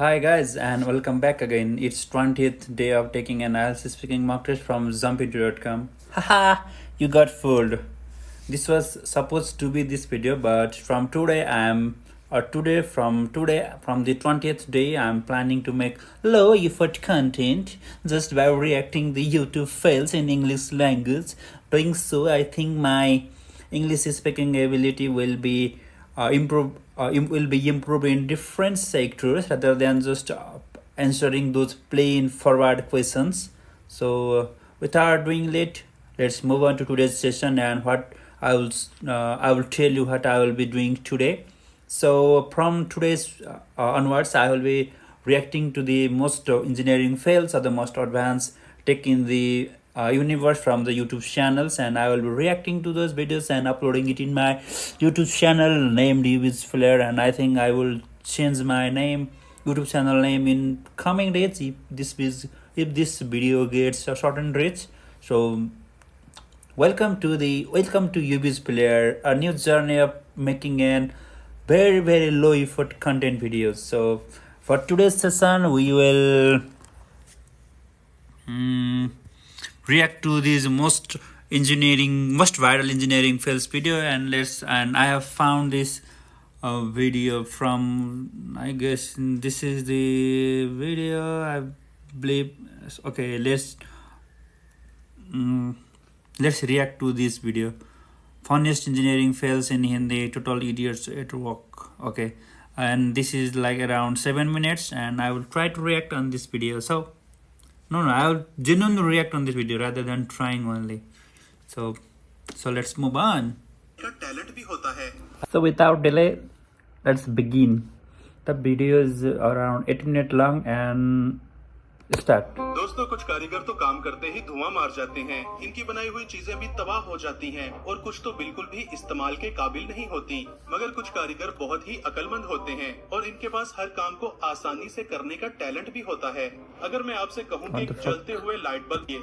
Hi guys and welcome back again. It's 20th day of taking an IELTS speaking mock test from Jumpy.com. Haha, you got fooled. This was supposed to be this video, but from today from the 20th day I'm planning to make low effort content just by reacting the YouTube fails in English language. Doing so, I think my English speaking ability will be improved in different sectors rather than just answering those plain forward questions. So, without doing late, let's move on to today's session and what I will tell you what I will be doing today. So, from today's onwards, I will be reacting to the most engineering fails or the most advanced tech in the universe from the YouTube channels, and I will be reacting to those videos and uploading it in my YouTube channel named Ubiz Flair. And I think I will change my YouTube channel name in coming days if this video gets a certain reach. So welcome to Ubiz Player, a new journey of making an very low effort content videos. So for today's session we will react to this most viral engineering fails video, and I have found this video from, I guess this is the video, I believe. Okay, let's react to this video. Funniest engineering fails in Hindi, total idiots at work. Okay, and this is like around 7 minutes, and I will try to react on this video. So I will genuinely react on this video rather than trying only. So let's move on. So without delay, let's begin. The video is around 8 minutes long and start. दोस्तों, कुछ कारीगर तो काम करते ही धुआं मार जाते हैं। इनकी बनाई हुई चीजें भी तबाह हो जाती हैं और कुछ तो बिल्कुल भी इस्तेमाल के काबिल नहीं होती। मगर कुछ कारीगर बहुत ही अक्लमंद होते हैं और इनके पास हर काम को आसानी से करने का टैलेंट भी होता है। अगर मैं आपसे कहूँ कि जलते हुए लाइट बल्ब ये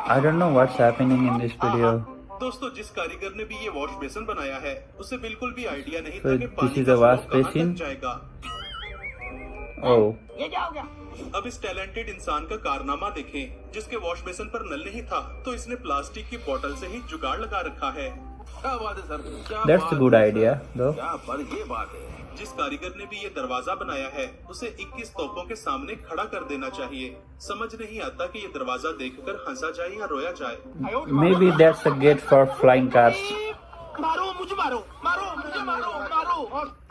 I don't know what's happening in this video. दोस्तों, जिस कारीगर ने भी ये वॉश बेसिन बनाया है, उसे बिल्कुल भी आइडिया नहीं था कि पानी का वॉश फ्लो कहाँ बेसिन तक जाएगा। ये क्या हो गया? अब इस टैलेंटेड इंसान का कारनामा देखें, जिसके वॉश बेसिन पर नल नहीं था, तो इसने प्लास्टिक की बोतल से ही जुगाड़ लगा रखा है। क्या बात है sir? That's a good idea, though. क्या पर ये बात है। जिस कारीगर ने भी ये दरवाजा बनाया है, उसे 21 तोपों के सामने खड़ा कर देना चाहिए। समझ नहीं आता कि ये दरवाजा देखकर हंसा जाए या रोया जाए। Maybe that's a gate for flying cars. मारो मुझे, मारो मुझे, मारो।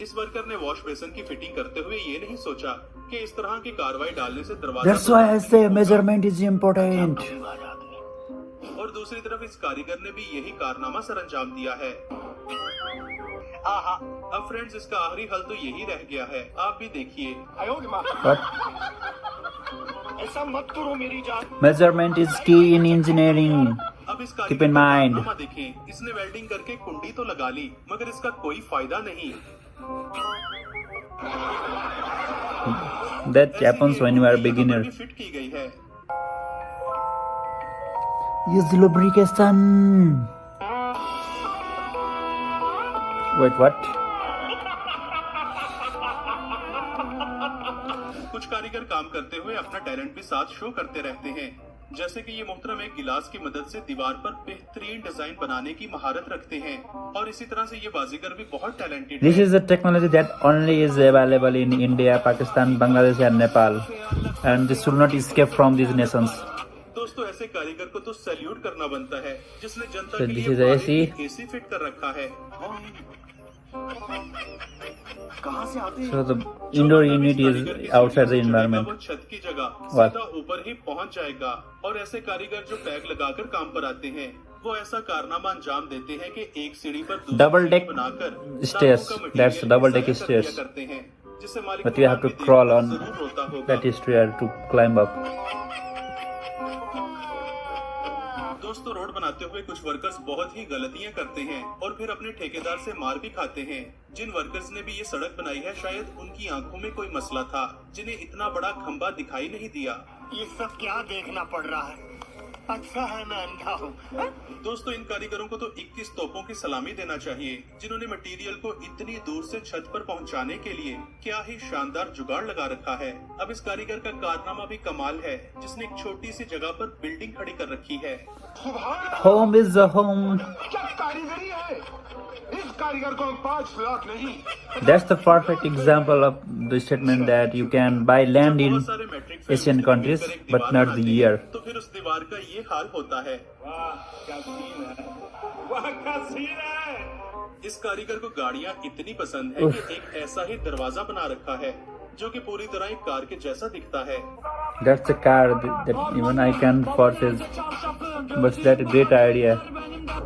इस वर्कर ने वॉश बेसिन की फिटिंग करते हुए ये नहीं सोचा कि इस तरह की कार्रवाई डालने से दरवाजा That's why I say measurement is important. और दूसरी तरफ इस कारीगर ने भी यही कारनामा सरअंजाम दिया है। अब फ्रेंड्स, इसका आखिरी हल तो यही रह गया है। आप भी देखिए। ऐसा मत करो मेरी जान। Measurement is key in engineering. अब इस Keep in mind. देखें, इसने वेल्डिंग करके कुंडी तो लगा ली, मगर इसका कोई फायदा नहीं। That happens when you are a beginner. Fit की गई है। Use lubrication. Wait, what? कुछ कारीगर काम करते हुए अपना टैलेंट भी साथ शो करते रहते हैं। जैसे कि ये मोहतरम एक गिलास की मदद से दीवार पर बेहतरीन डिजाइन बनाने की महारत रखते हैं, और इसी तरह से ये बाजीगर भी बहुत टैलेंटेड है। This is a technology that only is available in India, Pakistan, Bangladesh and Nepal, and this should not escape from these nations. दोस्तों, ऐसे कारीगर को तो सैल्यूट करना बनता है, जिसने जनता So के this लिए is AC फिट कर रखा है। So the indoor unit is outside the environment. वो छत की जगह What? सीधा ऊपर ही पहुंच जाएगा। और ऐसे कारीगर जो टैग लगाकर काम पर आते हैं, वो ऐसा कारनामा अंजाम देते हैं कि एक सीढ़ी पर दूसरी Double deck सीढ़ी बनाकर stairs. लाखों का That's मटेरियल double deck ज़ाया कर दिया stairs. करते हैं, जिससे मालिक But you have to को crawl on जरूर होता होगा। that stair to climb up. दोस्तों, रोड बनाते हुए कुछ वर्कर्स बहुत ही गलतियां करते हैं और फिर अपने ठेकेदार से मार भी खाते हैं। जिन वर्कर्स ने भी ये सड़क बनाई है, शायद उनकी आंखों में कोई मसला था, जिन्हें इतना बड़ा खंबा दिखाई नहीं दिया। ये सब क्या देखना पड़ रहा है? अच्छा है मैं अंधा हूँ। दोस्तों इन कारीगरों को तो 21 तोपों की सलामी देना चाहिए, जिन्होंने मटेरियल को इतनी दूर से छत पर पहुंचाने के लिए क्या ही शानदार जुगाड़ लगा रखा है। अब इस कारीगर का कारनामा भी कमाल है, जिसने एक छोटी सी जगह पर बिल्डिंग खड़ी कर रखी है। Home is a home. क्या कारीगरी है, इस कारीगर को 5 लाख नहीं। That's the perfect example of the statement that you can buy land in बहुत सारे मैट्रिक फिल्म Asian countries, मिलकर एक but दीवार not the बनाते हैं, year. तो फिर उस दीवार का ये हाल होता है। वाह क्या सीन है, वाह क्या सीन है। इस कारीगर को गाड़ियाँ इतनी पसंद है कि एक ऐसा ही दरवाजा बना रखा है जो कि पूरी तरह एक कार के जैसा दिखता है। That's a car that even I can purchase. But that's a great idea.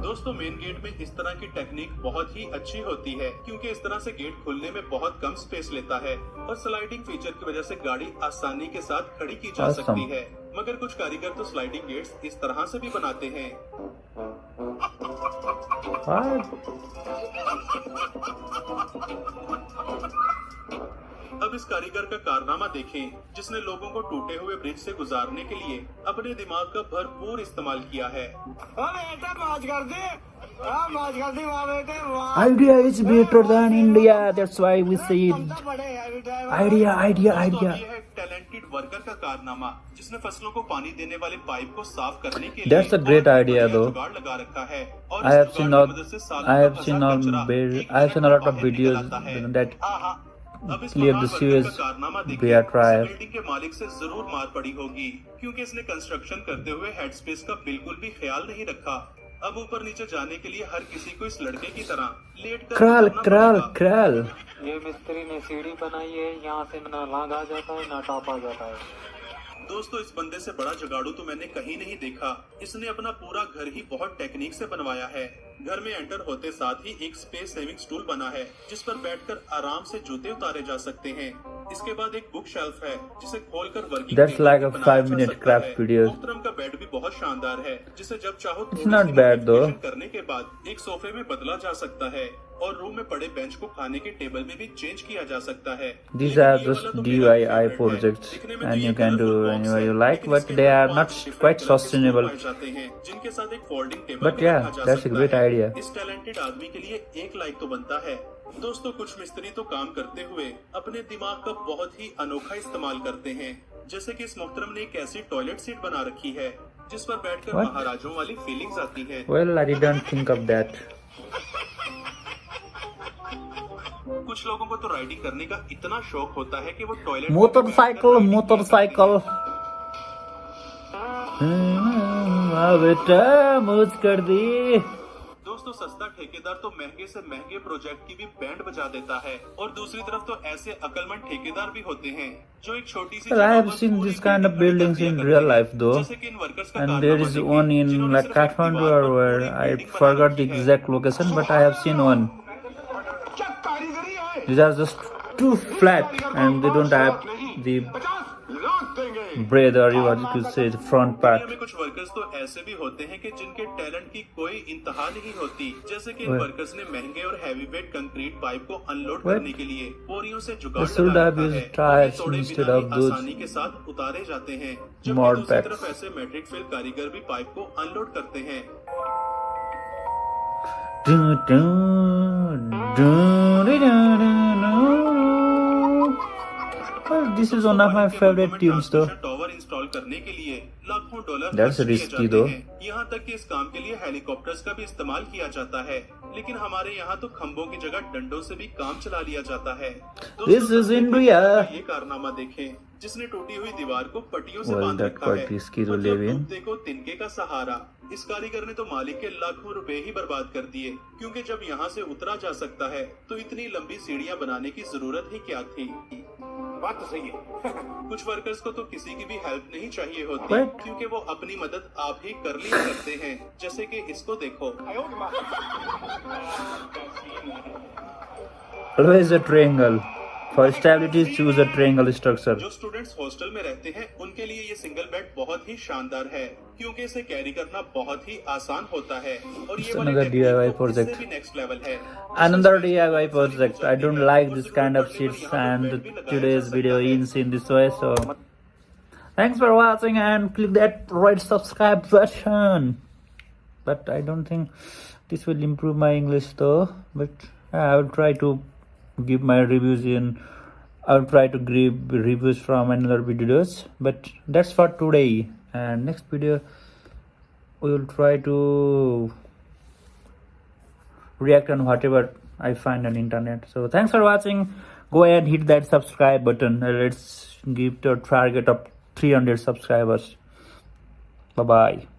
दोस्तों मेन गेट में इस तरह की टेक्निक बहुत ही अच्छी होती है, क्योंकि इस तरह से गेट खुलने में बहुत कम स्पेस लेता है और स्लाइडिंग फीचर की वजह से गाड़ी आसानी के साथ खड़ी की जा Awesome. सकती है। मगर कुछ कारीगर तो स्लाइडिंग गेट्स इस तरह से भी बनाते हैं। What? अब इस कारीगर का कारनामा देखें, जिसने लोगों को टूटे हुए ब्रिज से गुजारने के लिए अपने दिमाग का भरपूर इस्तेमाल किया है। बेटा मौज कर दे, मौज कर दे वाह बेटे वाह। Idea is better than India. That's why we say idea. दोस्तों, ये है टैलेंटेड वर्कर का कारनामा, जिसने फसलों को पानी देने वाले पाइप को साफ करने के लिए That's a great बहुत idea, बढ़िया though. जुगाड़ लगा रखा है। और I इस have जुगाड़ seen की all. मदद से सालों I का have फंसा seen all. कचरा एक I have seen a lot of बाहर निकल videos आता है। that अब इस clear महान the वर्कर sewage का कारनामा देखिए, via इस trial. बिल्डिंग के मालिक से जरूर मार पड़ी होगी, क्योंकि इसने कंस्ट्रक्शन करते हुए हेड स्पेस का बिल्कुल भी ख्याल नहीं रखा। अब ऊपर नीचे जाने के लिए हर किसी को इस लड़के की तरह लेट कर Kral, उतरना kral, पड़ेगा। kral. ये मिस्त्री ने सीढ़ी बनाई है, यहाँ से ना लांग आ जाता है ना टाप आ जाता है। दोस्तों इस बंदे से बड़ा जुगाड़ू तो मैंने कहीं नहीं देखा। इसने अपना पूरा घर ही बहुत टेक्निक से बनवाया है। घर में एंटर होते साथ ही एक स्पेस सेविंग स्टूल बना है, जिस पर बैठकर आराम से जूते उतारे जा सकते हैं। इसके बाद एक बुक शेल्फ है, जिसे खोलकर वर्किंग That's टेबल like भी a बनाया 5-minute जा सकता craft है। video. मोहतरम का बेड भी बहुत शानदार है, जिसे जब चाहो It's थोड़ी not C bad though. modification करने के बाद एक सोफे में बदला जा सकता है और रूम में पड़े बेंच को खाने के टेबल में भी चेंज किया जा सकता है। These लेकिन are ये just वाला तो मेरा DIY favorite है। projects दिखने में तो and ये you can do colourful box anywhere है, you like, लेकिन but इसके they अंदर are not 5 different quite colour के स्टूल sustainable. पाए जाते हैं, जिनके साथ एक फोल्डिंग टेबल But भी yeah, रखा जा that's a सकता great है। idea. इस टैलेंटेड आदमी के लिए एक लाइक तो बनता है। दोस्तों कुछ मिस्त्री तो काम करते हुए अपने दिमाग का बहुत ही अनोखा इस्तेमाल करते हैं, जैसे कि इस मोहतरम ने एक ऐसी टॉयलेट सीट बना रखी है जिस पर बैठकर What? महाराजों वाली फीलिंग्स आती है। Well, I didn't think of that. कुछ लोगों को तो राइडिंग करने का इतना शौक होता है कि वो टॉयलेट मोटरसाइकिल बेटा मौज कर दी। दोस्तों सस्ता ठेकेदार तो महंगे से महंगे प्रोजेक्ट की भी बैंड बजा देता है, और दूसरी तरफ तो ऐसे अकलमंद ठेकेदार भी होते हैं जो एक छोटी सी Well, I जगह have पर seen पूरी this kind of building buildings खड़ी in कर real दिया life though, जैसे कि इन वर्कर्स का and there कारनामा is देखिए, one in जिन्होंने like सिर्फ एक Kathmandu दीवार पर where पूरी I बिल्डिंग बना forgot the रखी है। exact location, but I have seen one. क्या कारीगरी है, These are just too flat and they don't have the 50 lakh देंगे। breadth or what you could say the front दुनिया part. में कुछ वर्कर्स तो ऐसे भी होते हैं कि जिनके टैलेंट की कोई इंतहा नहीं होती, जैसे कि इन Well- वर्कर्स ने महंगे और हैवी वेट कंक्रीट पाइप को अनलोड What? करने के लिए बोरियों से जुगाड़ They should लगा have रखा used है, tires और ये तोड़े instead बिना of ही those आसानी के साथ उतारे जाते हैं, जबकि mod दूसरी packs. तरफ ऐसे मैट्रिक फेल कारीगर भी पाइप को अनलोड करते हैं। Dun, dun, dun, dun, dun, dun. Well, this is one of my favorite tunes though. Tower install करने के लिए लाखों डॉलर That's खर्च किए risky जाते though. हैं। यहाँ तक कि इस काम के लिए हेलीकॉप्टर्स का भी इस्तेमाल किया जाता है, लेकिन हमारे यहाँ तो खंभों की जगह डंडों से भी काम चला लिया जाता है। This is India. ये कारनामा देखें, जिसने टूटी हुई दीवार को पट्टियों से Well, बांध that रखा quite है, risky to मतलब live in. डूबते को तिनके का सहारा। इस कारीगर ने तो मालिक के लाखों रुपए ही बर्बाद कर दिए, क्योंकि जब यहाँ से उतरा जा सकता है तो इतनी लंबी सीढ़ियाँ बनाने की जरूरत ही क्या थी। बात तो सही है। कुछ वर्कर्स को तो किसी की भी हेल्प नहीं चाहिए होती, What? क्योंकि वो अपनी मदद आप ही कर लिया करते हैं, जैसे कि इसको देखो। Always a triangle. For stability, choose a triangle structure. जो स्टूडेंट्स हॉस्टल में रहते हैं उनके लिए ये सिंगल बेड बहुत ही शानदार है, क्योंकि इसे कैरी करना बहुत ही आसान होता है, और ये It's वाली another टेक्निक DIY तो इससे project. भी नेक्स्ट लेवल है। Another DIY project. I don't like this kind of shits and today's video ends in this way, so Thanks for watching and click that red subscribe button. But I don't think this will improve my English though. But I will try to give my reviews in. I will try to give reviews from another videos. But that's for today. And next video we will try to react on whatever I find on internet. So thanks for watching. Go ahead and hit that subscribe button. Let's give the target of 300 subscribers. Bye bye.